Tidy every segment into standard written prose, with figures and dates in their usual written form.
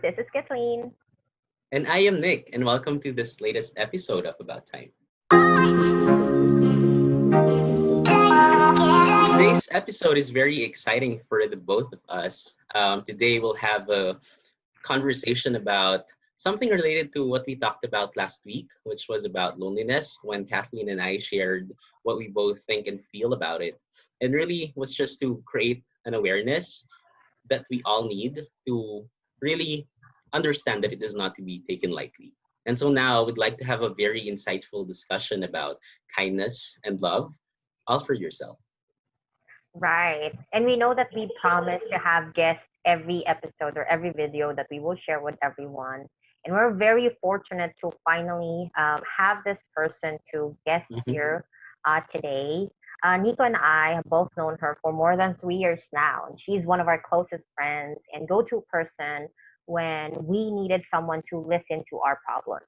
This is Kathleen. And I am Nick, and welcome to this latest episode of About Time. Today's episode is very exciting for the both of us. Today we'll have a conversation about something related to what we talked about last week, which was about loneliness when Kathleen and I shared what we both think and feel about it. And really was just to create an awareness that we all need to really understand that it is not to be taken lightly. And so now I would like to have a very insightful discussion about kindness and love, all for yourself. Right. And we know that we promise to have guests every episode or every video that we will share with everyone. And we're very fortunate to finally have this person to guest Mhm. here today. Nico and I have both known her for more than 3 years now. And she's one of our closest friends and go to person when we needed someone to listen to our problems.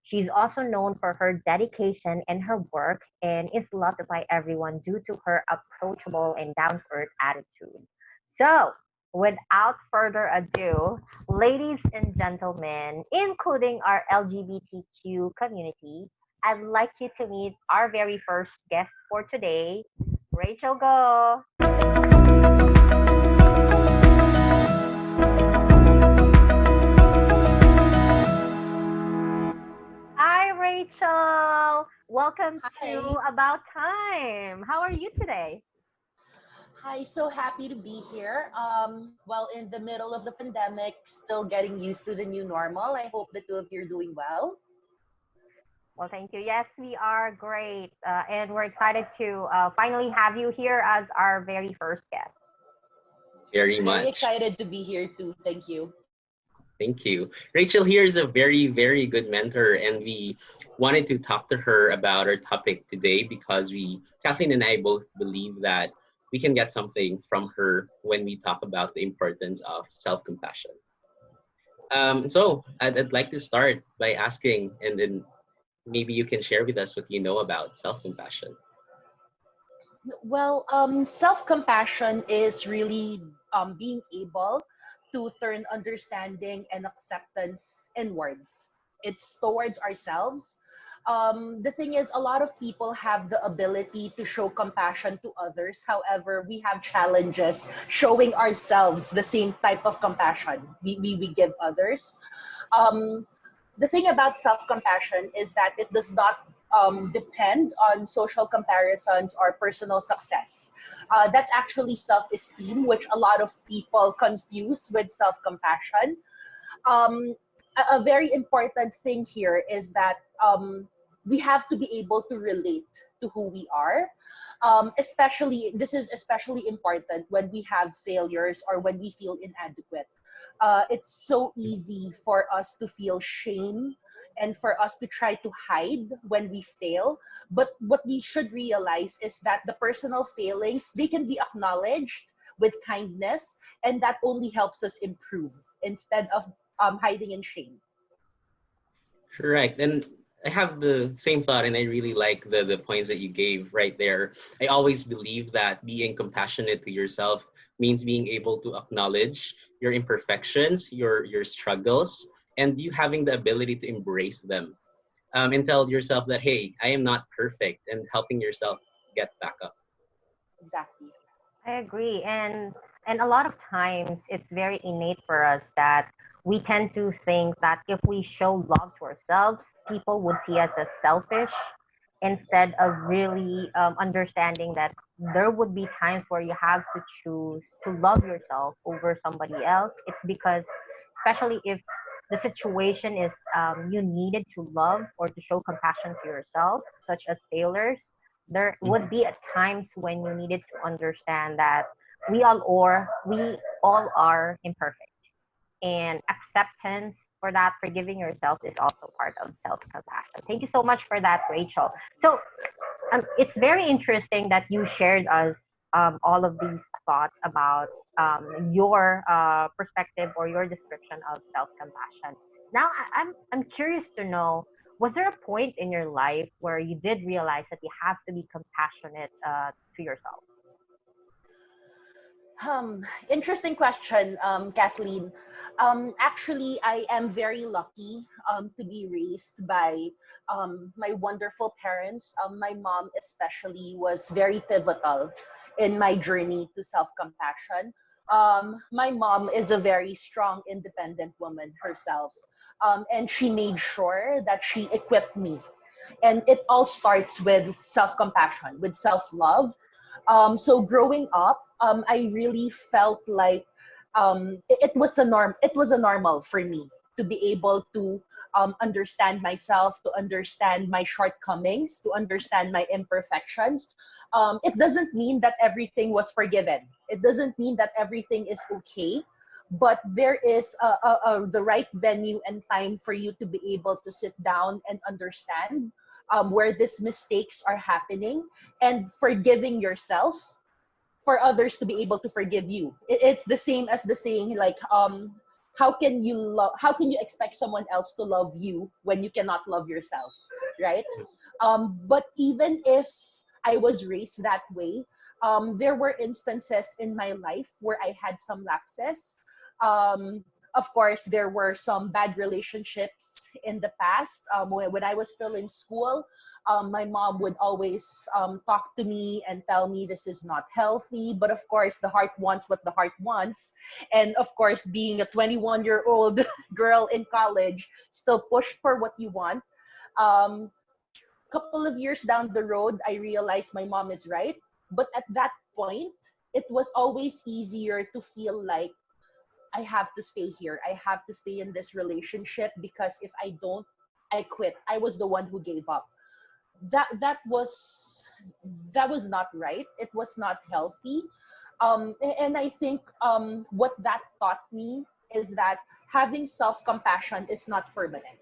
She's also known for her dedication and her work and is loved by everyone due to her approachable and down to earth attitude. So, without further ado, ladies and gentlemen, including our LGBTQ community, I'd like you to meet our very first guest for today, Rachel Go. Hi, Rachel. Welcome to Hi. About Time. How are you today? Hi, so happy to be here. Well, in the middle of the pandemic, still getting used to the new normal. I hope the two of you are doing well. Well, thank you. Yes, we are great. And we're excited to finally have you here as our very first guest. Very Very much. excited to be here too. Thank you. Thank you. Rachel here is a very, very good mentor, and we wanted to talk to her about our topic today because Kathleen and I both believe that we can get something from her when we talk about the importance of self-compassion. So I'd like to start by asking, and then maybe you can share with us what you know about self-compassion. Well, self-compassion is really being able to turn understanding and acceptance inwards. It's towards ourselves. The thing is, a lot of people have the ability to show compassion to others. However, we have challenges showing ourselves the same type of compassion we give others. Um, the thing about self-compassion is that it does not depend on social comparisons or personal success. That's actually self-esteem, which a lot of people confuse with self-compassion. Um, a very important thing here is that we have to be able to relate to who we are. Especially, this is especially important when we have failures or when we feel inadequate. It's so easy for us to feel shame and for us to try to hide when we fail. But what we should realize is that the personal failings, they can be acknowledged with kindness, and that only helps us improve instead of hiding in shame. Correct. And I have the same thought, and I really like the points that you gave right there. I always believe that being compassionate to yourself means being able to acknowledge your imperfections, your struggles, and you having the ability to embrace them, and tell yourself that, hey, I am not perfect, and helping yourself get back up. Exactly. I agree. And a lot of times it's very innate for us that we tend to think that if we show love to ourselves, people would see us as selfish instead of really understanding that there would be times where you have to choose to love yourself over somebody else. It's because, especially if the situation is you needed to love or to show compassion to yourself, such as failures, there would Mhm. be at times when you needed to understand that we all are imperfect, and acceptance for that, forgiving yourself, is also part of self-compassion. Thank you so much for that, Rachel. So it's very interesting that you shared us all of these thoughts about your perspective or your description of self-compassion. Now, I'm curious to know, was there a point in your life where you did realize that you have to be compassionate to yourself? Interesting question, Kathleen. Actually, I am very lucky to be raised by my wonderful parents. My mom, especially, was very pivotal in my journey to self compassion. My mom is a very strong, independent woman herself, and she made sure that she equipped me. And it all starts with self compassion, with self love. So growing up, I really felt like it was a norm. It was a normal for me to be able to understand myself, to understand my shortcomings, to understand my imperfections. It doesn't mean that everything was forgiven. It doesn't mean that everything is okay. But there is the right venue and time for you to be able to sit down and understand where these mistakes are happening, and forgiving yourself for others to be able to forgive you. It's the same as the saying, like, how can you expect someone else to love you when you cannot love yourself, right? But even if I was raised that way, there were instances in my life where I had some lapses. Of course, there were some bad relationships in the past. When I was still in school, my mom would always talk to me and tell me this is not healthy. But of course, the heart wants what the heart wants. And of course, being a 21-year-old girl in college, still push for what you want. Um, Couple of years down the road, I realized my mom is right. But at that point, it was always easier to feel like I have to stay here. I have to stay in this relationship because if I don't, I quit. I was the one who gave up. That was not right. It was not healthy. And I think what that taught me is that having self compassion is not permanent.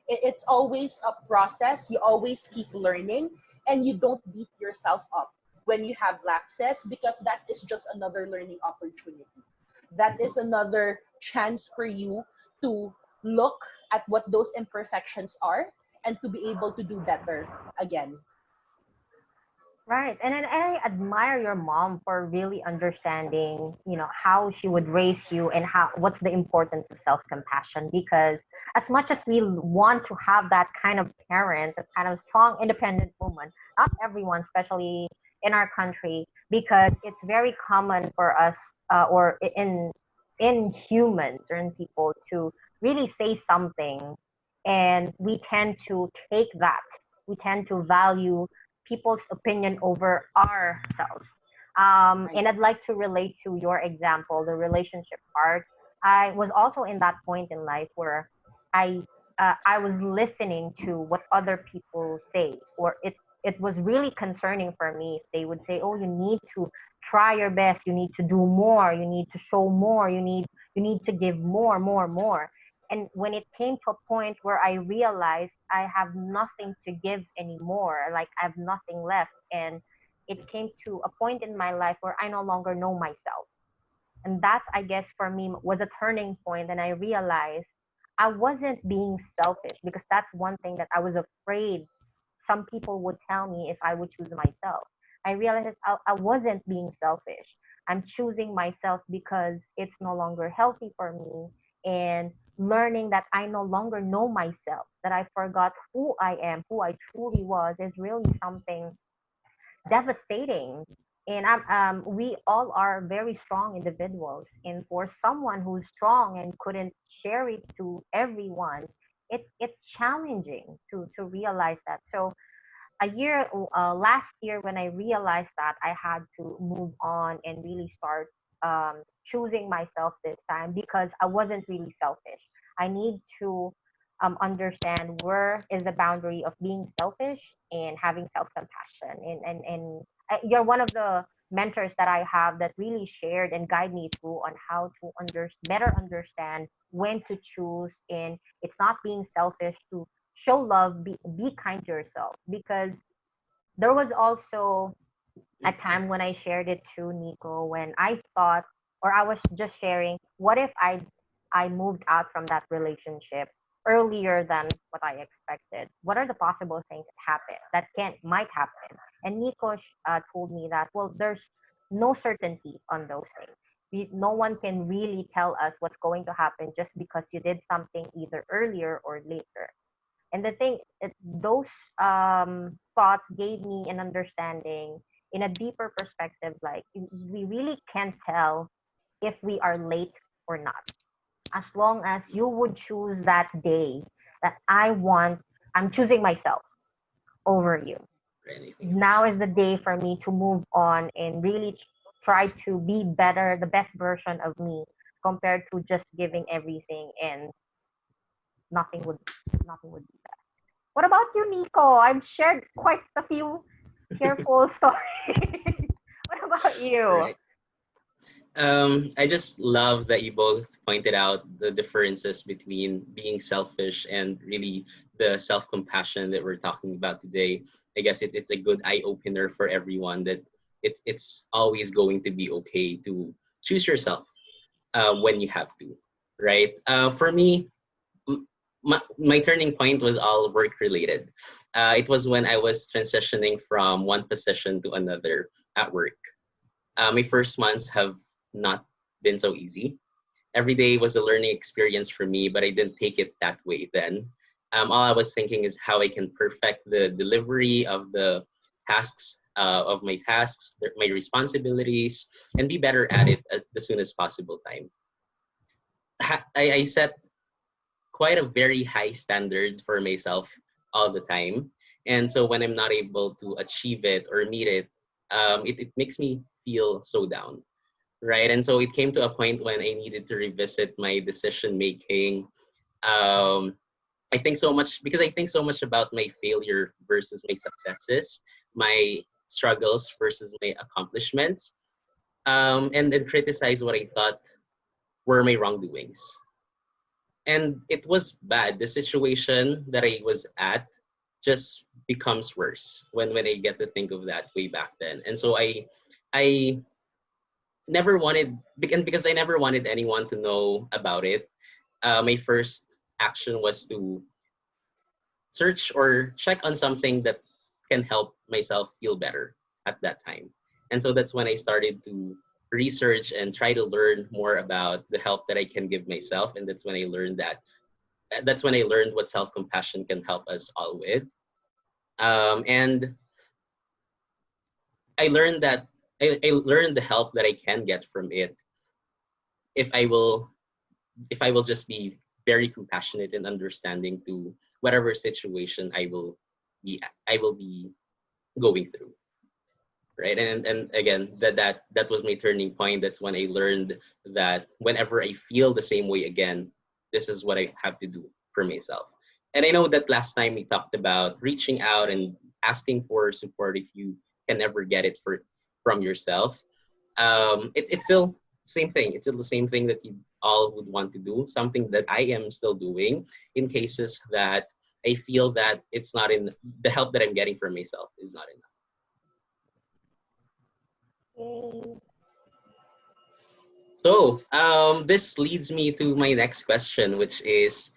It's always a process. You always keep learning, and you don't beat yourself up when you have lapses, because that is just another learning opportunity. That is another chance for you to look at what those imperfections are and to be able to do better again. Right. And I admire your mom for really understanding, how she would raise you and how what's the importance of self-compassion, because as much as we want to have that kind of parent, that kind of strong independent woman, not everyone, especially in our country, because it's very common for us, or in humans or in people, to really say something, and we tend to take that, we tend to value people's opinion over ourselves. Right. And I'd like to relate to your example, the relationship part. I was also in that point in life where I I was listening to what other people say, or it was really concerning for me if they would say, "Oh, you need to try your best, you need to do more, you need to show more, you need to give more, more, more." And when it came to a point where I realized I have nothing to give anymore, like I have nothing left, and it came to a point in my life where I no longer know myself. And that's, I guess, for me, was a turning point. And I realized I wasn't being selfish, because that's one thing that I was afraid some people would tell me if I would choose myself. I realized that I wasn't being selfish. I'm choosing myself because it's no longer healthy for me. And learning that I no longer know myself, that I forgot who I am, who I truly was, is really something devastating. And we all are very strong individuals. And for someone who's strong and couldn't share it to everyone, it's challenging to realize that. So last year, when I realized that I had to move on and really start choosing myself this time, because I wasn't really selfish. I need to understand where is the boundary of being selfish and having self compassion. And you're one of the mentors that I have that really shared and guide me through on how to better understand when to choose. And it's not being selfish to show love, be kind to yourself, because there was also a time when I shared it to Nico, when I thought, or I was just sharing, what if I moved out from that relationship earlier than what I expected? What are the possible things that might happen? And Nico told me that, well, there's no certainty on those things. No one can really tell us what's going to happen just because you did something either earlier or later. And the thing, those thoughts gave me an understanding in a deeper perspective. Like, we really can't tell if we are late or not, as long as you would choose that day that I'm choosing myself over you. or anything else. Now is the day for me to move on and really try to be better, the best version of me, compared to just giving everything and nothing would nothing would be best. What about you, Nico? I've shared quite a few tearful stories. What about you? Right. I just love that you both pointed out the differences between being selfish and really the self-compassion that we're talking about today. I guess it's a good eye-opener for everyone that it's always going to be okay to choose yourself when you have to, right? For me, my turning point was all work related. It was when I was transitioning from one position to another at work. My first months have not been so easy. Every day was a learning experience for me, but I didn't take it that way then. All I was thinking is how I can perfect the delivery of the tasks, of my tasks, my responsibilities, and be better at it at the soonest possible time. I set quite a very high standard for myself all the time. And so when I'm not able to achieve it or meet it, it makes me feel so down, right? And so it came to a point when I needed to revisit my decision making. Um, I think so much because I think so much about my failure versus my successes, my struggles versus my accomplishments, and then criticize what I thought were my wrongdoings. And it was bad. The situation that I was at just becomes worse when I get to think of that way back then. And so I never wanted, and because I never wanted anyone to know about it, my first action was to search or check on something that can help myself feel better at that time. And so that's when I started to research and try to learn more about the help that I can give myself. And that's when I learned what self-compassion can help us all with. And I learned that I learned the help that I can get from it if I will if I will just be very compassionate and understanding to whatever situation I will be going through, right? And again, that was my turning point. That's when I learned that whenever I feel the same way again, this is what I have to do for myself. And I know that last time we talked about reaching out and asking for support if you can never get it from yourself. It's still same thing. It's still the same thing that you all would want to do. Something that I am still doing in cases that I feel that it's not in the help that I'm getting from myself is not enough. Yay. So this leads me to my next question, which is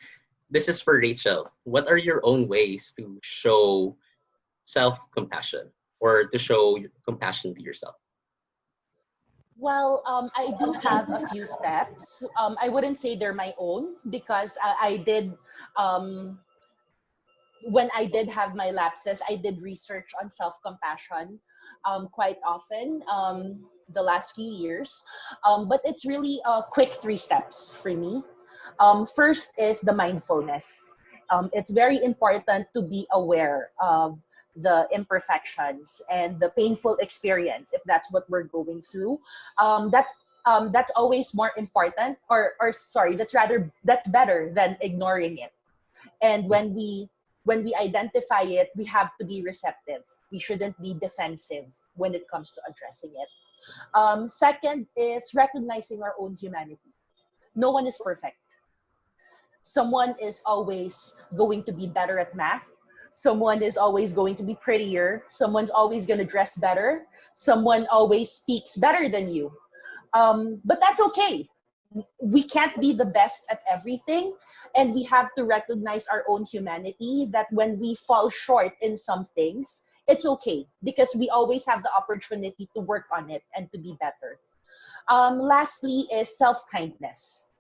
this is for Rachel. What are your own ways to show self-compassion or to show compassion to yourself? Well, I do have a few steps. I wouldn't say they're my own because I did, um, when I did have my lapses, I did research on self compassion quite often the last few years. But it's really quick three steps for me. First is the mindfulness. It's very important to be aware of the imperfections and the painful experience if that's what we're going through. That's always more important, or sorry, that's better than ignoring it. And when we identify it, we have to be receptive. We shouldn't be defensive when it comes to addressing it. Second is recognizing our own humanity. No one is perfect. Someone is always going to be better at math. Someone is always going to be prettier. Someone's always going to dress better. Someone always speaks better than you. But that's okay. We can't be the best at everything. And we have to recognize our own humanity, that when we fall short in some things, it's okay because we always have the opportunity to work on it and to be better. Lastly is self-kindness.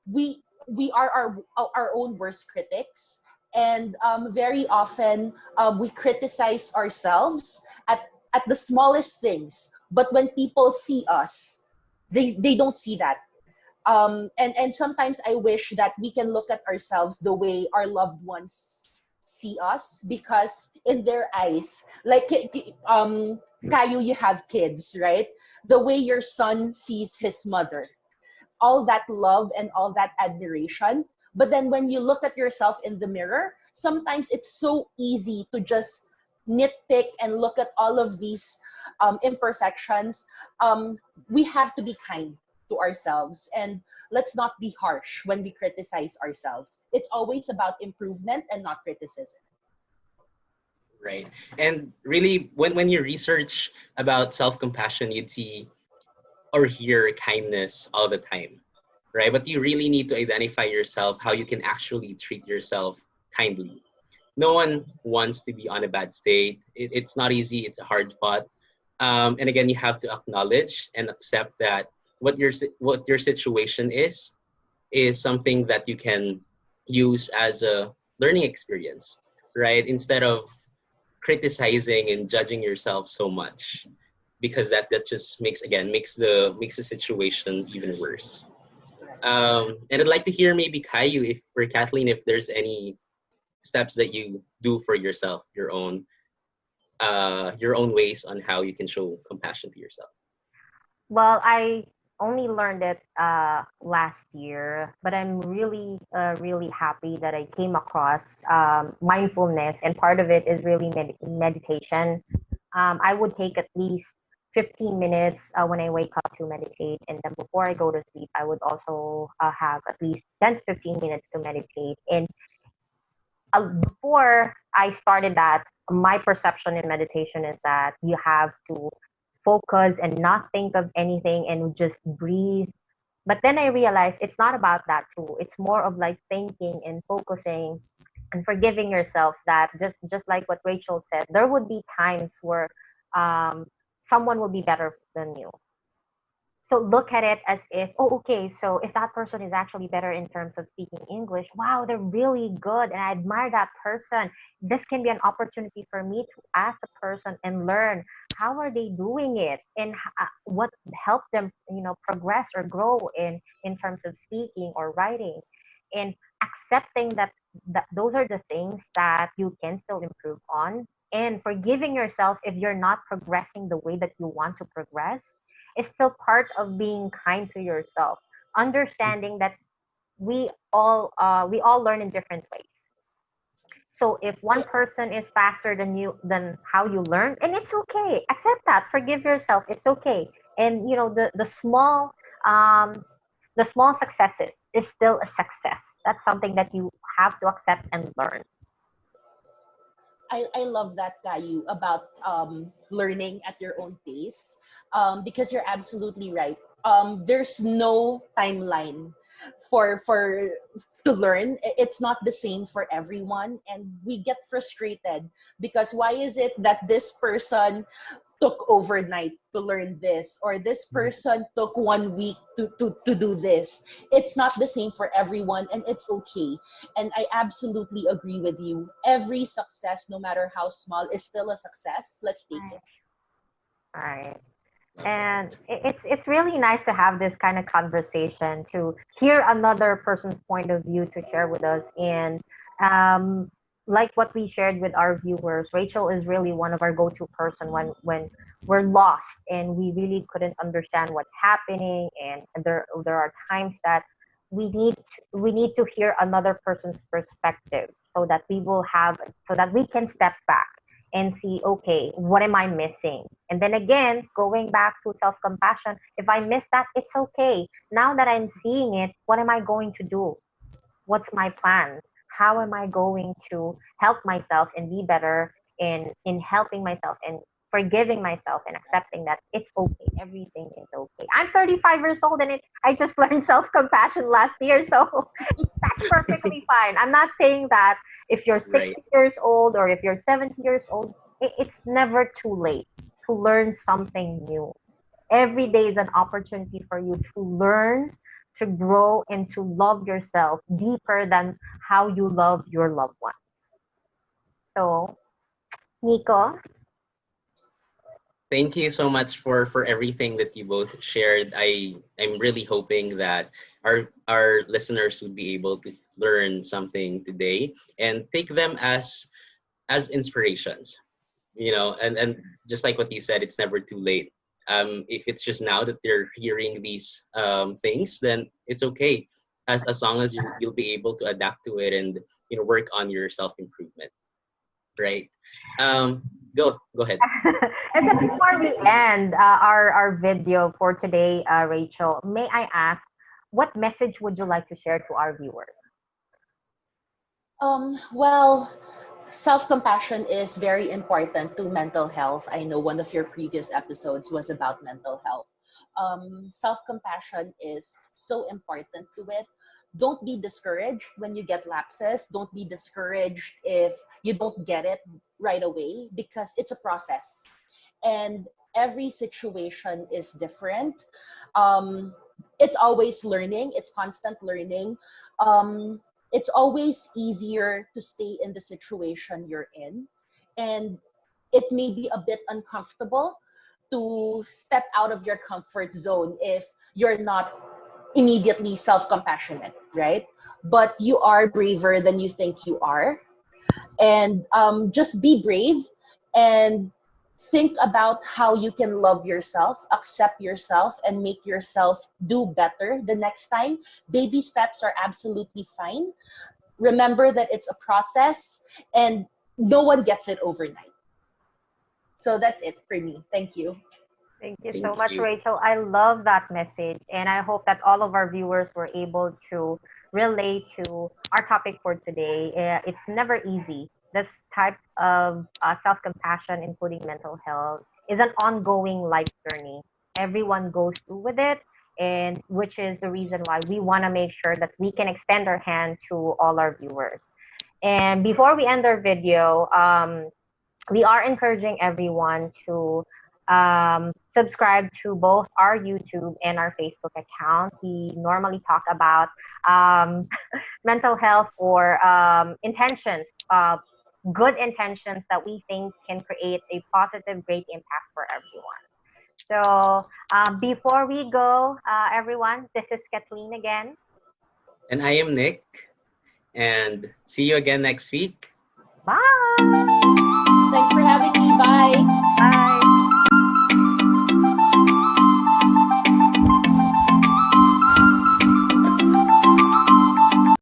We are our own worst critics, and very often we criticize ourselves at the smallest things. But when people see us, they don't see that. And sometimes I wish that we can look at ourselves the way our loved ones see us, because in their eyes, like Kayu, you have kids, right? The way your son sees his mother, all that love and all that admiration. But then when you look at yourself in the mirror, sometimes it's so easy to just nitpick and look at all of these imperfections. We have to be kind to ourselves, and let's not be harsh when we criticize ourselves. It's always about improvement and not criticism. Right. And really, when you research about self-compassion, you'd see or hear kindness all the time, right? But you really need to identify yourself, how you can actually treat yourself kindly. No one wants to be on a bad state. It's not easy. It's a hard fought. And again, you have to acknowledge and accept that what your situation is something that you can use as a learning experience, right? Instead of criticizing and judging yourself so much, because that just makes the situation even worse. And I'd like to hear maybe Caillou, if or Kathleen, if there's any steps that you do for yourself, your own ways on how you can show compassion to yourself. Well, I only learned it last year, but I'm really happy that I came across mindfulness, and part of it is really meditation. I would take at least 15 minutes when I wake up to meditate, and then before I go to sleep, I would also have at least 10 to 15 minutes to meditate. And before I started that, my perception in meditation is that you have to focus and not think of anything and just breathe. But then I realized it's not about that too. It's more of like thinking and focusing and forgiving yourself, that just like what Rachel said, there would be times where um, someone will be better than you. So look at it as if, oh, okay, so if that person is actually better in terms of speaking English, wow, they're really good and I admire that person. This can be an opportunity for me to ask the person and learn how are they doing it, and what helped them, progress or grow in terms of speaking or writing, and accepting that those are the things that you can still improve on, and forgiving yourself if you're not progressing the way that you want to progress is still part of being kind to yourself. Understanding that we all learn in different ways. So if one I, person is faster than how you learn, and it's okay. Accept that. Forgive yourself. It's okay. And um the small successes is still a success. That's something that you have to accept and learn. I love that, Kayu, about learning at your own pace, because you're absolutely right. There's no timeline for to learn. It's not the same for everyone, and we get frustrated because why is it that this person took overnight to learn this, or this person took 1 week to do this? It's not the same for everyone, and it's okay. And I absolutely agree with you. Every success, no matter how small, is still a success. Let's take it. All right. Love And that. it's really nice to have this kind of conversation, to hear another person's point of view to share with us. And um, like what we shared with our viewers, Rachel is really one of our go-to person when we're lost and we really couldn't understand what's happening, and there are times that we need to hear another person's perspective, so that we can step back and see, okay, what am I missing? And then again, going back to self compassion, if I miss that, it's okay. Now that I'm seeing it, what am I going to do? What's my plan? How am I going to help myself and be better in helping myself and forgiving myself and accepting that it's okay. Everything is okay. I'm 35 years old and I just learned self compassion last year, so that's perfectly fine. I'm not saying that if you're Right. 60 years old or if you're 70 years old, it's never too late to learn something new. Every day is an opportunity for you to learn, to grow, and to love yourself deeper than how you love your loved ones. So, Nico, Thank you so much for everything that you both shared. I'm really hoping that our listeners would be able to learn something today and take them as inspirations. And just like what you said, it's never too late. If it's just now that they're hearing these things, then it's okay, as long as you'll be able to adapt to it and work on your self improvement, right? um go ahead. and so before we end our video for today, Rachel, may I ask, what message would you like to share to our viewers? Well, self-compassion is very important to mental health. I know one of your previous episodes was about mental health. Self-compassion is so important to it. Don't be discouraged when you get lapses. Don't be discouraged if you don't get it right away, because it's a process. And every situation is different. It's always learning, it's constant learning. Um, it's always easier to stay in the situation you're in. And it may be a bit uncomfortable to step out of your comfort zone if you're not immediately self-compassionate, right? But you are braver than you think you are. And just be brave and think about how you can love yourself, accept yourself, and make yourself do better the next time. Baby steps are absolutely fine. Remember that it's a process and no one gets it overnight. So that's it for me. Thank you. Thank you so Thank much, you. Rachel. I love that message, and I hope that all of our viewers were able to relate to our topic for today. It's never easy. This type of self compassion, including mental health, is an ongoing life journey. Everyone goes through with it, and which is the reason why we want to make sure that we can extend our hand to all our viewers. And before we end our video, we are encouraging everyone to subscribe to both our YouTube and our Facebook account. We normally talk about um, mental health or intentions, good intentions that we think can create a positive, great impact for everyone. So before we go, everyone, this is Kathleen again. And I am Nick, and see you again next week. Bye. Thanks for having me. Bye. Bye.